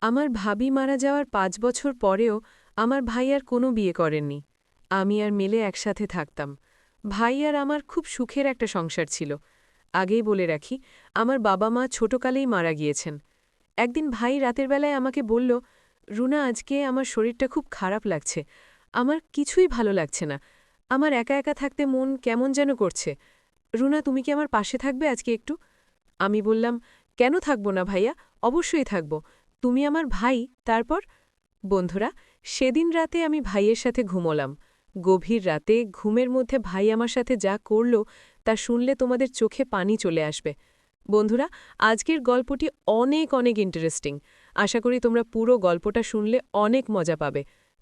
আমার ভাবি মারা যাওয়ার ৫ বছর পরেও আমার ভাই আর কোনো বিয়ে করেননি। আমি আর মেলে একসাথে থাকতাম। ভাই আর আমার খুব সুখের একটা সংসার ছিল। আগেই বলে রাখি, আমার বাবা-মা ছোটকালেই মারা গিয়েছেন। একদিন ভাই রাতের বেলায় আমাকে বলল, রুনা, আজকে আমার শরীরটা খুব খারাপ লাগছে। আমার কিছুই ভালো লাগছে না। আমার একা একা থাকতে মন কেমন যেন করছে। রুনা, তুমি কি আমার পাশে থাকবে আজকে একটু? আমি বললাম, কেন থাকব না ভাইয়া, অবশ্যই থাকব। তুমি আমার ভাই। তারপর বন্ধুরা, সেদিন রাতে আমি ভাইয়ের সাথে ঘুমোলাম। গভীর রাতে ঘুমের মধ্যে ভাই আমার সাথে যা করল তা শুনলে তোমাদের চোখে পানি চলে আসবে। বন্ধুরা, আজকের গল্পটি অনেক অনেক ইন্টারেস্টিং। আশা করি তোমরা পুরো গল্পটা শুনলে অনেক মজা পাবে।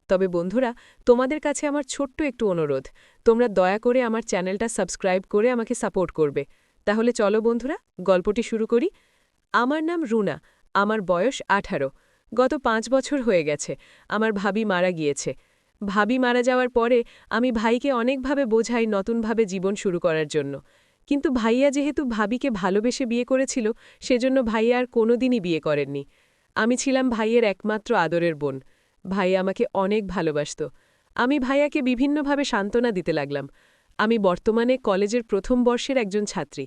তবে বন্ধুরা, তোমাদের কাছে আমার ছোট্ট একটু অনুরোধ, তোমরা দয়া করে আমার চ্যানেলটা সাবস্ক্রাইব করে আমাকে সাপোর্ট করবে। তাহলে চলো বন্ধুরা, গল্পটি শুরু করি। আমার নাম রুনা, আমার বয়স ১৮। গত ৫ বছর হয়ে গেছে আমার ভাবি মারা গিয়েছে। ভাবি মারা যাওয়ার পরে আমি ভাইকে অনেকভাবে বোঝাই নতুনভাবে জীবন শুরু করার জন্য। কিন্তু ভাইয়া যেহেতু ভাবিকে ভালোবেসে বিয়ে করেছিল, সেজন্য ভাইয়া আর কোনোদিনই বিয়ে করেননি। আমি ছিলাম ভাইয়ের একমাত্র আদরের বোন। ভাইয়া আমাকে অনেক ভালোবাসত। আমি ভাইয়াকে বিভিন্নভাবে সান্ত্বনা দিতে লাগলাম। আমি বর্তমানে কলেজের প্রথম বর্ষের একজন ছাত্রী।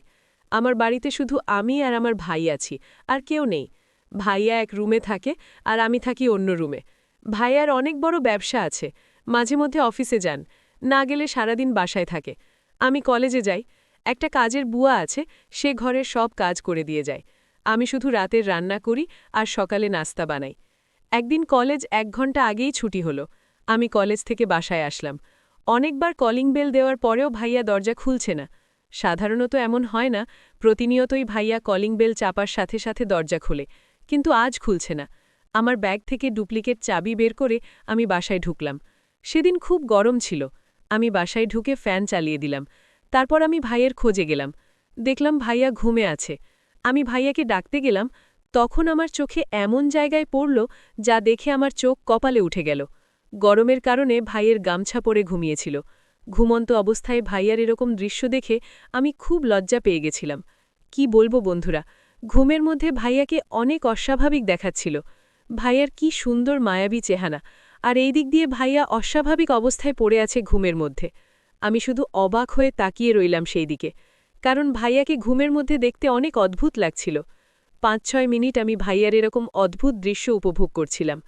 আমার বাড়িতে শুধু আমি আর আমার ভাই আছি, আর কেউ নেই। ভাইয়া এক রুমে থাকে আর আমি থাকি অন্য রুমে। ভাইয়ার অনেক বড় ব্যবসা আছে, মাঝে মধ্যে অফিসে যান, না গেলে সারাদিন বাসায় থাকে। আমি কলেজে যাই, একটা কাজের বুয়া আছে, সে ঘরের সব কাজ করে দিয়ে যায়। আমি শুধু রাতের রান্না করি আর সকালে নাস্তা বানাই। একদিন কলেজ ১ ঘন্টা আগেই ছুটি হলো। আমি কলেজ থেকে বাসায় আসলাম। অনেকবার কলিং বেল দেওয়ার পরেও ভাইয়া দরজা খুলছে না। সাধারণত এমন হয় না, প্রতিনিয়তই ভাইয়া কলিং বেল চাপার সাথে সাথে দরজা খোলে, কিন্তু আজ খুলছে না। আমার ব্যাগ থেকে ডুপ্লিকেট চাবি বের করে আমি বাসায় ঢুকলাম। সেদিন খুব গরম ছিল। আমি বাসায় ঢুকে ফ্যান চালিয়ে দিলাম। তারপর আমি ভাইয়ের খোঁজে গেলাম। দেখলাম ভাইয়া ঘুমে আছে। আমি ভাইয়াকে ডাকতে গেলাম, তখন আমার চোখে এমন জায়গায় পড়ল যা দেখে আমার চোখ কপালে উঠে গেল। গরমের কারণে ভাইয়ের গামছা পরে ঘুমিয়েছিল। ঘুমন্ত অবস্থায় ভাইয়ার এরকম দৃশ্য দেখে আমি খুব লজ্জা পেয়ে গেছিলাম। কি বলবো বন্ধুরা, ঘুমের মধ্যে ভাইয়াকে অনেক অস্বাভাবিক দেখাচ্ছিল। ভাইয়ার কি সুন্দর মায়াবী চেহারা, আর এই দিক দিয়ে ভাইয়া অস্বাভাবিক অবস্থায় পড়ে আছে ঘুমের মধ্যে। আমি শুধু অবাক হয়ে তাকিয়ে রইলাম সেই দিকে, কারণ ভাইয়াকে ঘুমের মধ্যে দেখতে অনেক অদ্ভুত লাগছিল। ৫-৬ মিনিট আমি ভাইয়ার এরকম অদ্ভুত দৃশ্য উপভোগ করছিলাম।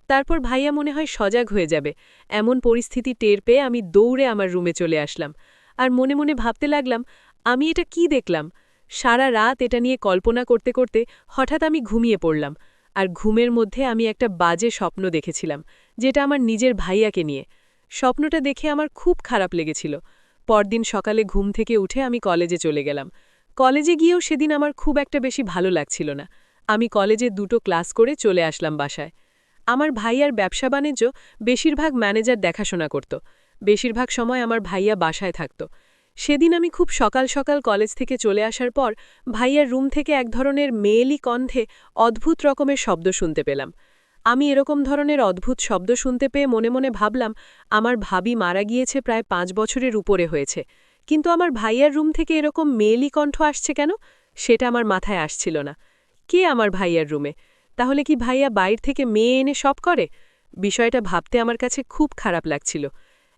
তারপর ভাইয়া মনে হয় সজাগ হয়ে যাবে, এমন পরিস্থিতি টের পেয়ে আমি দৌড়ে আমার রুমে চলে আসলাম। আর মনে মনে ভাবতে লাগলাম, আমি এটা কি দেখলাম? সারা রাত এটা নিয়ে কল্পনা করতে করতে হঠাৎ আমি ঘুমিয়ে পড়লাম। আর ঘুমের মধ্যে আমি একটা বাজে স্বপ্ন দেখেছিলাম, যেটা আমার নিজের ভাইয়াকে নিয়ে। স্বপ্নটা দেখে আমার খুব খারাপ লেগেছিল। পরদিন সকালে ঘুম থেকে উঠে আমি কলেজে চলে গেলাম। কলেজে গিয়েও সেদিন আমার খুব একটা বেশি ভালো লাগছিল না। আমি কলেজে ২টো ক্লাস করে চলে আসলাম বাসায়। আমার ভাইয়ার ব্যবসা বাণিজ্য বেশিরভাগ ম্যানেজার দেখাশোনা করত। বেশিরভাগ সময় আমার ভাইয়া বাসায় থাকত। সেদিন আমি খুব সকাল সকাল কলেজ থেকে চলে আসার পর ভাইয়ার রুম থেকে এক ধরনের মেয়েলি কণ্ঠে অদ্ভুত রকমের শব্দ শুনতে পেলাম। আমি এরকম ধরনের অদ্ভুত শব্দ শুনতে পেয়ে মনে মনে ভাবলাম, আমার ভাবি মারা গিয়েছে প্রায় ৫ বছরের উপরে হয়েছে, কিন্তু আমার ভাইয়ার রুম থেকে এরকম মেয়েলি কণ্ঠ আসছে কেন, সেটা আমার মাথায় আসছিল না। কে আমার ভাইয়ার রুমে? তাহলে কি ভাইয়া বাইর থেকে মেয়ে এনে সব করে? বিষয়টা ভাবতে আমার কাছে খুব খারাপ লাগছিল।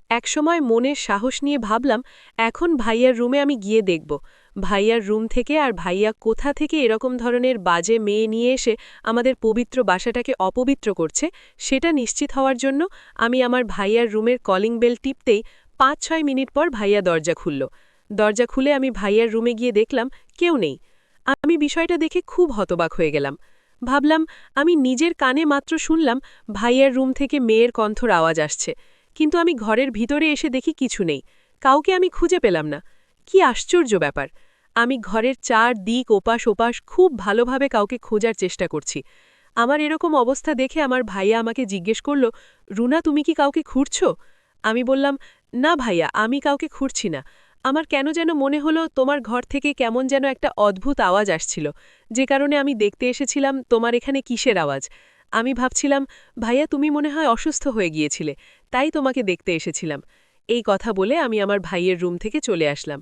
একসময় মনের সাহস নিয়ে ভাবলাম, এখন ভাইয়ার রুমে আমি গিয়ে দেখব ভাইয়ার রুম থেকে আর ভাইয়া কোথা থেকে এরকম ধরনের বাজে মেয়ে নিয়ে এসে আমাদের পবিত্র বাসাটাকে অপবিত্র করছে, সেটা নিশ্চিত হওয়ার জন্য আমি আমার ভাইয়ার রুমের কলিং বেল টিপতেই ৫-৬ মিনিট পর ভাইয়া দরজা খুলল। দরজা খুলে আমি ভাইয়ার রুমে গিয়ে দেখলাম কেউ নেই। আমি বিষয়টা দেখে খুব হতবাক হয়ে গেলাম। ভাবলাম, আমি নিজের কানে মাত্র শুনলাম ভাইয়ার রুম থেকে মেয়ের কণ্ঠর আওয়াজ আসছে, কিন্তু আমি ঘরের ভিতরে এসে দেখি কিছু নেই, কাউকে আমি খুঁজে পেলাম না। কি আশ্চর্য ব্যাপার! আমি ঘরের চার দিক ওপাশ ওপাশ খুব ভালোভাবে কাউকে খোঁজার চেষ্টা করছি। আমার এরকম অবস্থা দেখে আমার ভাইয়া আমাকে জিজ্ঞেস করল, রুনা, তুমি কি কাউকে খুঁড়ছ? আমি বললাম, না ভাইয়া, আমি কাউকে খুঁড়ছি না। আমার কেন যেন মনে হলো তোমার ঘর থেকে কেমন যেন একটা অদ্ভুত আওয়াজ আসছিল, যে কারণে আমি দেখতে এসেছিলাম তোমার এখানে কিসের আওয়াজ। আমি ভাবছিলাম, ভাইয়া তুমি মনে হয় অসুস্থ হয়ে গিয়েছিলে, তাই তোমাকে দেখতে এসেছিলাম। এই কথা বলে আমি আমার ভাইয়ের রুম থেকে চলে আসলাম।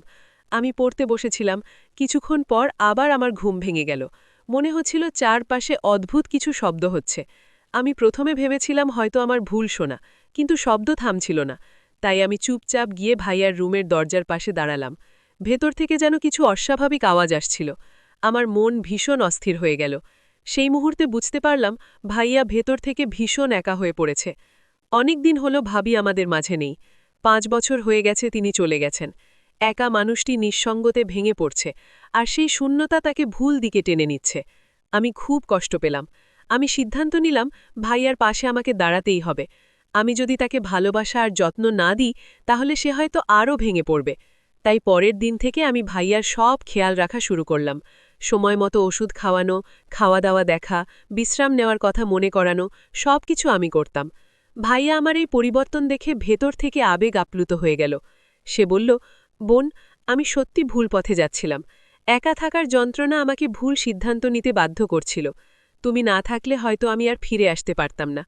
আমি পড়তে বসেছিলাম। কিছুক্ষণ পর আবার আমার ঘুম ভেঙে গেল। মনে হচ্ছিল চারপাশে অদ্ভুত কিছু শব্দ হচ্ছে। আমি প্রথমে ভেবেছিলাম হয়তো আমার ভুল শোনা, কিন্তু শব্দ থামছিল না। তাই আমি চুপচাপ গিয়ে ভাইয়ার রুমের দরজার পাশে দাঁড়ালাম। ভেতর থেকে যেন কিছু অস্বাভাবিক আওয়াজ আসছিল। আমার মন ভীষণ অস্থির হয়ে গেল। সেই মুহূর্তে বুঝতে পারলাম ভাইয়া ভেতর থেকে ভীষণ একা হয়ে পড়েছে। অনেক দিন হলো ভাবি আমাদের মাঝে নেই। 5 বছর হয়ে গেছে তিনি চলে গেছেন। একা মানুষটি নিঃসঙ্গতে ভেঙে পড়ছে, আর সেই শূন্যতা তাকে ভুল দিকে টেনে নিচ্ছে। আমি খুব কষ্ট পেলাম। আমি সিদ্ধান্ত নিলাম ভাইয়ার পাশে আমাকে দাঁড়াতেই হবে। আমি যদি তাকে ভালোবাসা আর যত্ন না দিই, তাহলে সে হয়তো আরও ভেঙে পড়বে। তাই পরের দিন থেকে আমি ভাইয়ার সব খেয়াল রাখা শুরু করলাম। সময় মতো ওষুধ খাওয়ানো, খাওয়া দাওয়া দেখা, বিশ্রাম নেওয়ার কথা মনে করানো, সব কিছু আমি করতাম। ভাইয়া আমার এই পরিবর্তন দেখে ভেতর থেকে আবেগ আপ্লুত হয়ে গেল। সে বলল, বোন, আমি সত্যি ভুল পথে যাচ্ছিলাম। একা থাকার যন্ত্রণা আমাকে ভুল সিদ্ধান্ত নিতে বাধ্য করছিল। তুমি না থাকলে হয়তো আমি আর ফিরে আসতে পারতাম না।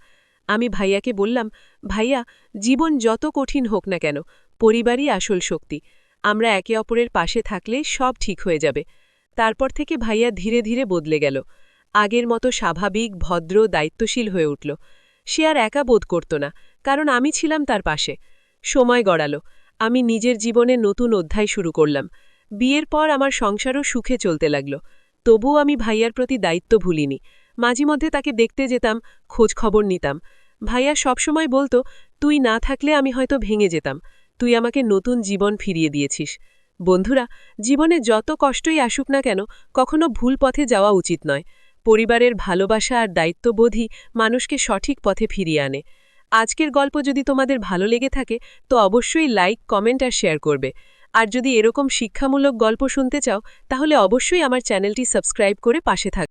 আমি ভাইয়াকে বললাম, ভাইয়া, জীবন যত কঠিন হোক না কেন, পরিবারই আসল শক্তি। আমরা একে অপরের পাশে থাকলে সব ঠিক হয়ে যাবে। তারপর থেকে ভাইয়া ধীরে ধীরে বদলে গেল। আগের মতো স্বাভাবিক, ভদ্র, দায়িত্বশীল হয়ে উঠল। সে আর একা বোধ করত না, কারণ আমি ছিলাম তার পাশে। সময় গড়ালো। আমি নিজের জীবনে নতুন অধ্যায় শুরু করলাম। বিয়ের পর আমার সংসারও সুখে চলতে লাগল। তবুও আমি ভাইয়ার প্রতি দায়িত্ব ভুলিনি। মাঝে মধ্যে তাকে দেখতে যেতাম, খোঁজ খবর নিতাম। ভাইয়া সবসময় বলতো, তুই না থাকলে আমি হয়তো ভেঙে যেতাম। তুই আমাকে নতুন জীবন ফিরিয়ে দিয়েছিস। বন্ধুরা, জীবনে যত কষ্টই আসুক না কেন, কখনো ভুল পথে যাওয়া উচিত নয়। পরিবারের ভালোবাসা আর দায়িত্ববোধই মানুষকে সঠিক পথে ফিরিয়ে আনে। আজকের গল্প যদি তোমাদের ভালো লেগে থাকে, তো অবশ্যই লাইক, কমেন্ট আর শেয়ার করবে। আর যদি এরকম শিক্ষামূলক গল্প শুনতে চাও, তাহলে অবশ্যই আমার চ্যানেলটি সাবস্ক্রাইব করে পাশে থাকবে।